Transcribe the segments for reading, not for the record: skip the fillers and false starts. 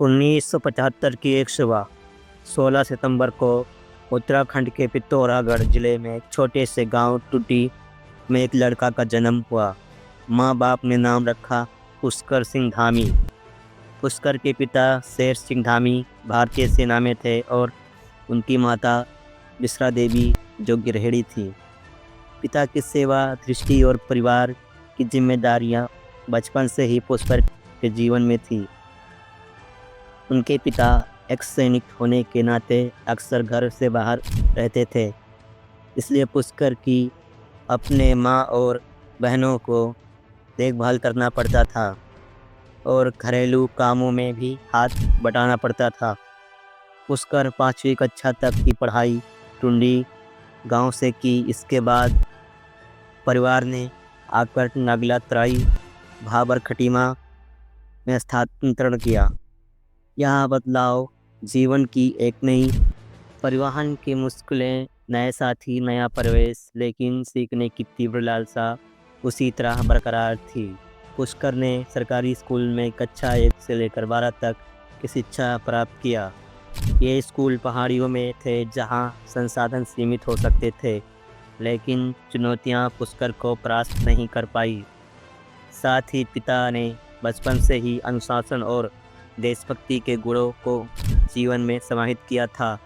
1975 की एक सुबह 16 सितंबर को उत्तराखंड के पिथौरागढ़ जिले में एक छोटे से गांव टूटी में एक लड़का का जन्म हुआ। माँ बाप ने नाम रखा पुष्कर सिंह धामी। पुष्कर के पिता शेर सिंह धामी भारतीय सेना में थे और उनकी माता बिसरा देवी जो गृहिणी थी। पिता की सेवा, दृष्टि और परिवार की जिम्मेदारियां बचपन से ही पुष्कर के जीवन में थी। उनके पिता एक्स सैनिक होने के नाते अक्सर घर से बाहर रहते थे, इसलिए पुष्कर की अपने माँ और बहनों को देखभाल करना पड़ता था और घरेलू कामों में भी हाथ बटाना पड़ता था। पुष्कर 5वीं कक्षा तक की पढ़ाई टुंडी गांव से की। इसके बाद परिवार ने आकर नगला तराई भाबर खटीमा में स्थानांतरण किया। यह बदलाव जीवन की एक नई परिवहन की मुश्किलें, नए साथी, नया परिवेश, लेकिन सीखने की तीव्र लालसा उसी तरह बरकरार थी। पुष्कर ने सरकारी स्कूल में कक्षा 1 से लेकर 12 तक की शिक्षा प्राप्त किया। ये स्कूल पहाड़ियों में थे जहां संसाधन सीमित हो सकते थे, लेकिन चुनौतियां पुष्कर को परास्त नहीं कर पाई। साथ ही पिता ने बचपन से ही अनुशासन और देशभक्ति के गुणों को जीवन में समाहित किया था।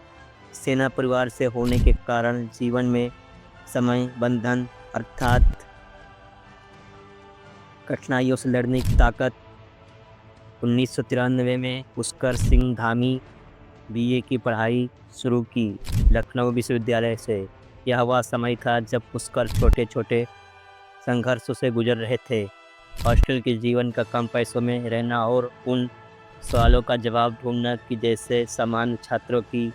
सेना परिवार से होने के कारण जीवन में समय बंधन अर्थात कठिनाइयों से लड़ने की ताकत। 1993 में पुष्कर सिंह धामी बीए की पढ़ाई शुरू की लखनऊ विश्वविद्यालय से। यह वह समय था जब पुष्कर छोटे छोटे संघर्षों से गुजर रहे थे। हॉस्टल के जीवन का, कम पैसों में रहना और उन सवालों का जवाब ढूंढना कि जैसे सामान्य छात्रों की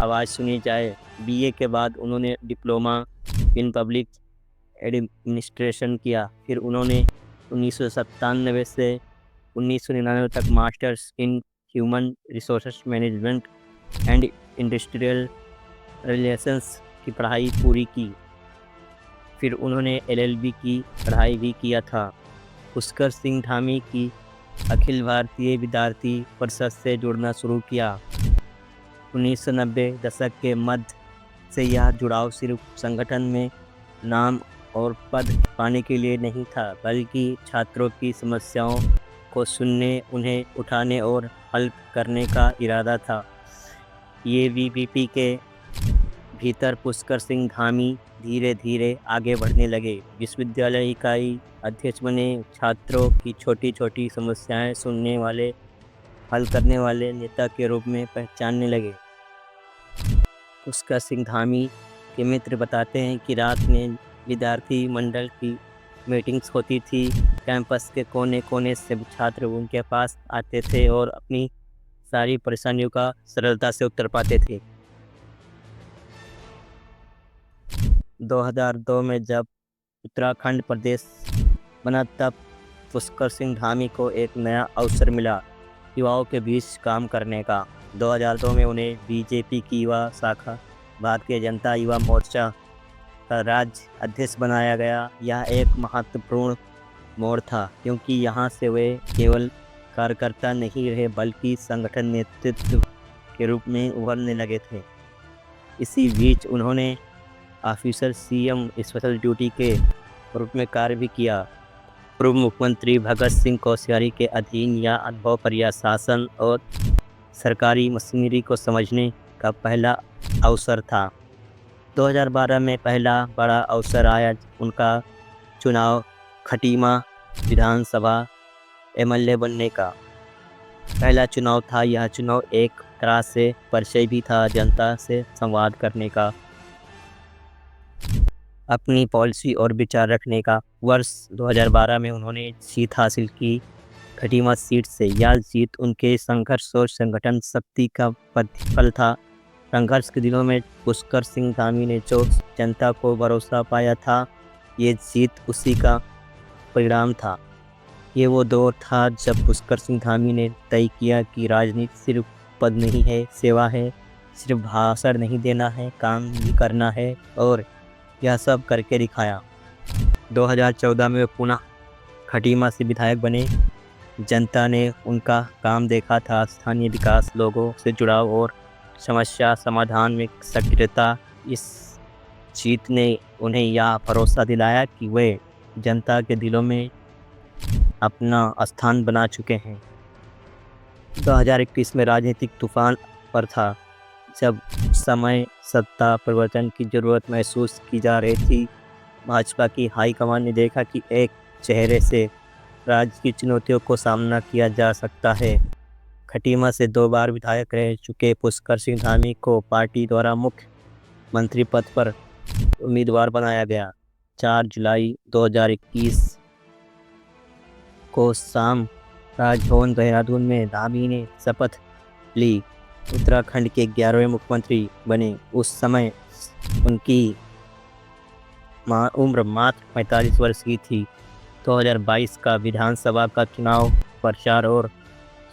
आवाज़ सुनी जाए। बीए के बाद उन्होंने डिप्लोमा इन पब्लिक एडमिनिस्ट्रेशन किया। फिर उन्होंने 1997 से 1999 तक masters in human resource management and industrial relations की पढ़ाई पूरी की। फिर उन्होंने LLB की पढ़ाई भी किया था। पुष्कर सिंह धामी की अखिल भारतीय विद्यार्थी परिषद से जुड़ना शुरू किया। 1990 दशक के मध्य से यह जुड़ाव सिर्फ संगठन में नाम और पद पाने के लिए नहीं था, बल्कि छात्रों की समस्याओं को सुनने, उन्हें उठाने और हल करने का इरादा था। ये VVP के भीतर पुष्कर सिंह धामी धीरे धीरे आगे बढ़ने लगे। विश्वविद्यालय इकाई अध्यक्ष बने, छात्रों की छोटी छोटी समस्याएं सुनने वाले, हल करने वाले नेता के रूप में पहचानने लगे। पुष्कर सिंह धामी के मित्र बताते हैं कि रात में विद्यार्थी मंडल की मीटिंग्स होती थी। कैंपस के कोने कोने से छात्र उनके पास आते थे और अपनी सारी परेशानियों का सरलता से उत्तर पाते थे। 2002 में जब उत्तराखंड प्रदेश बना, तब पुष्कर सिंह धामी को एक नया अवसर मिला युवाओं के बीच काम करने का। 2002 में उन्हें BJP की युवा शाखा भारतीय जनता युवा मोर्चा का राज्य अध्यक्ष बनाया गया। यह एक महत्वपूर्ण मोड़ था, क्योंकि यहाँ से वे केवल कार्यकर्ता नहीं रहे, बल्कि संगठन नेतृत्व के रूप में उभरने लगे थे। इसी बीच उन्होंने ऑफिसर CM स्पेशल ड्यूटी के रूप में कार्य भी किया। पूर्व मुख्यमंत्री भगत सिंह कोश्यारी के अधीन यह अनुभव प्रशासन और सरकारी मशीनरी को समझने का पहला अवसर था। 2012 में पहला बड़ा अवसर आया, उनका चुनाव खटीमा विधानसभा MLA बनने का पहला चुनाव था। यह चुनाव एक तरह से परिचय भी था जनता से संवाद करने का, अपनी पॉलिसी और विचार रखने का। वर्ष 2012 में उन्होंने जीत हासिल की खटीमा सीट से। यह जीत उनके संघर्ष और संगठन शक्ति का प्रतिफल था। संघर्ष के दिनों में पुष्कर सिंह धामी ने जो जनता को भरोसा पाया था, ये जीत उसी का परिणाम था। ये वो दौर था जब पुष्कर सिंह धामी ने तय किया कि राजनीति सिर्फ पद नहीं है, सेवा है। सिर्फ भाषण नहीं देना है, काम भी करना है, और यह सब करके दिखाया। 2014 में वे पुनः खटीमा से विधायक बने। जनता ने उनका काम देखा था, स्थानीय विकास, लोगों से जुड़ाव और समस्या समाधान में सक्रियता। इस जीत ने उन्हें यह भरोसा दिलाया कि वे जनता के दिलों में अपना स्थान बना चुके हैं। 2021 में राजनीतिक तूफान पर था, जब समय सत्ता परिवर्तन की ज़रूरत महसूस की जा रही थी। भाजपा की हाईकमान ने देखा कि एक चेहरे से राज्य की चुनौतियों को सामना किया जा सकता है। खटीमा से 2 बार विधायक रह चुके पुष्कर सिंह धामी को पार्टी द्वारा मुख्यमंत्री पद पर उम्मीदवार बनाया गया। 4 जुलाई 2021 को शाम राजभवन देहरादून में धामी ने शपथ ली। उत्तराखंड के 11वें मुख्यमंत्री बने। उस समय उनकी उम्र मात्र 45 वर्ष की थी। 2022 का विधानसभा का चुनाव प्रचार और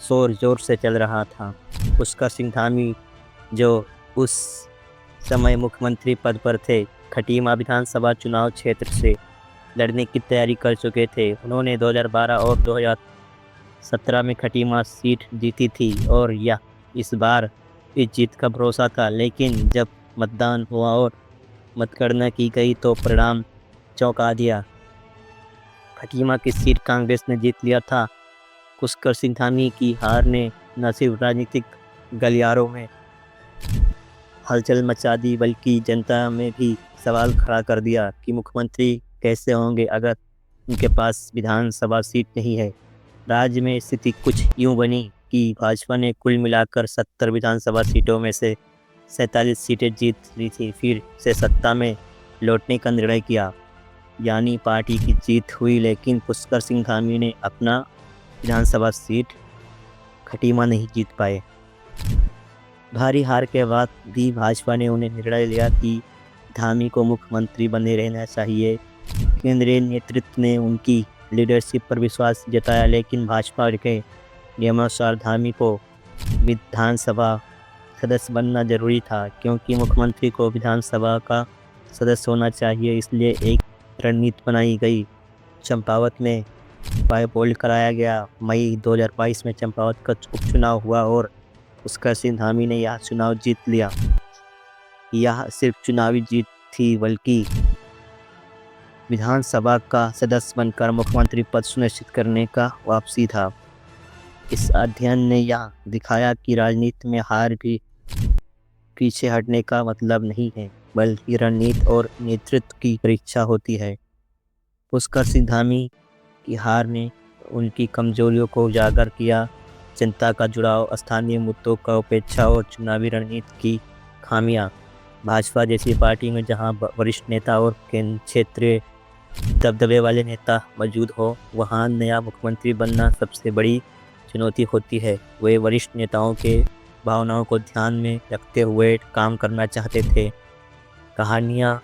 शोर जोर से चल रहा था। पुष्कर सिंह धामी, जो उस समय मुख्यमंत्री पद पर थे, खटीमा विधानसभा चुनाव क्षेत्र से लड़ने की तैयारी कर चुके थे। उन्होंने 2012 और 2017 में खटीमा सीट जीती थी और यह इस बार इस जीत का भरोसा था। लेकिन जब मतदान हुआ और मतगणना की गई तो परिणाम चौंका दिया। खटीमा की सीट कांग्रेस ने जीत लिया था। पुष्कर सिंह धामी की हार ने न सिर्फ राजनीतिक गलियारों में हलचल मचा दी, बल्कि जनता में भी सवाल खड़ा कर दिया कि मुख्यमंत्री कैसे होंगे अगर उनके पास विधानसभा सीट नहीं है। राज्य में स्थिति कुछ यूँ बनी कि भाजपा ने कुल मिलाकर 70 विधानसभा सीटों में से 47 सीटें जीत ली थी। फिर से सत्ता में लौटने का निर्णय किया, यानी पार्टी की जीत हुई, लेकिन पुष्कर सिंह धामी ने अपना विधानसभा सीट खटीमा नहीं जीत पाए। भारी हार के बाद भी भाजपा ने उन्हें निर्णय लिया कि धामी को मुख्यमंत्री बने रहना चाहिए। केंद्रीय नेतृत्व ने उनकी लीडरशिप पर विश्वास जताया, लेकिन भाजपा के नियमानुसार धामी को विधानसभा सदस्य बनना जरूरी था, क्योंकि मुख्यमंत्री को विधानसभा का सदस्य होना चाहिए। इसलिए एक रणनीति बनाई गई। चंपावत में बाईपोल कराया गया। मई 2022 में चंपावत का उपचुनाव हुआ और पुष्कर सिंह धामी ने यह चुनाव जीत लिया। यह सिर्फ चुनावी जीत थी, बल्कि विधानसभा का सदस्य बनकर मुख्यमंत्री पद सुनिश्चित करने का वापसी था। इस अध्ययन ने यह दिखाया कि राजनीति में हार भी पीछे हटने का मतलब नहीं है, बल्कि रणनीति और नेतृत्व की परीक्षा होती है। पुष्कर सिंह धामी की हार ने उनकी कमजोरियों को उजागर किया। जनता का जुड़ाव, स्थानीय मुद्दों का उपेक्षा और चुनावी रणनीति की खामियां। भाजपा जैसी पार्टी में जहां वरिष्ठ नेता और क्षेत्रीय दबदबे वाले नेता मौजूद हो, वहां नया मुख्यमंत्री बनना सबसे बड़ी चुनौती होती है। वे वरिष्ठ नेताओं के भावनाओं को ध्यान में रखते हुए काम करना चाहते थे। कहानियाँ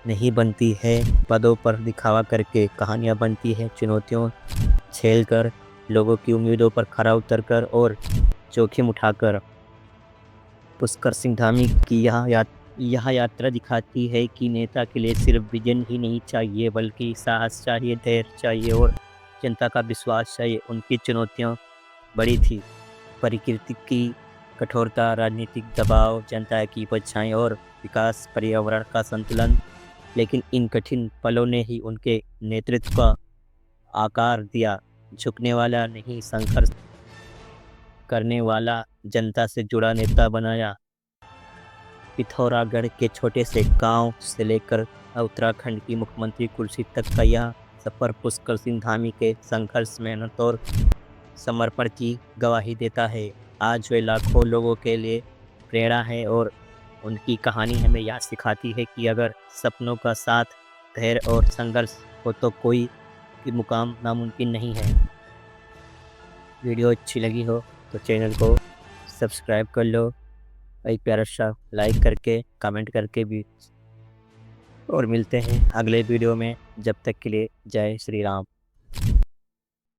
नहीं बनती है पदों पर दिखावा करके, कहानियाँ बनती है चुनौतियों झेल कर, लोगों की उम्मीदों पर खरा उतरकर और जोखिम उठाकर। पुष्कर सिंह धामी की यह यात्रा दिखाती है कि नेता के लिए सिर्फ विजन ही नहीं चाहिए, बल्कि साहस चाहिए, धैर्य चाहिए और जनता का विश्वास चाहिए। उनकी चुनौतियाँ बड़ी थी, प्रकृति की कठोरता, राजनीतिक दबाव, जनता की इच्छाएं और विकास पर्यावरण का संतुलन। लेकिन इन कठिन पलों ने ही उनके नेतृत्व का आकार दिया। झुकने वाला नहीं, संघर्ष करने वाला, जनता से जुड़ा नेता बनाया। पिथौरागढ़ के छोटे से गांव से लेकर उत्तराखंड की मुख्यमंत्री कुर्सी तक का यह सफर पुष्कर सिंह धामी के संघर्ष, मेहनत और समर्पण की गवाही देता है। आज वे लाखों लोगों के लिए प्रेरणा है और उनकी कहानी हमें यह सिखाती है कि अगर सपनों का साथ, धैर्य और संघर्ष हो तो कोई भी मुकाम नामुमकिन नहीं है। वीडियो अच्छी लगी हो तो चैनल को सब्सक्राइब कर लो, एक प्यारा सा लाइक करके, कमेंट करके भी। और मिलते हैं अगले वीडियो में। जब तक के लिए जय श्री राम।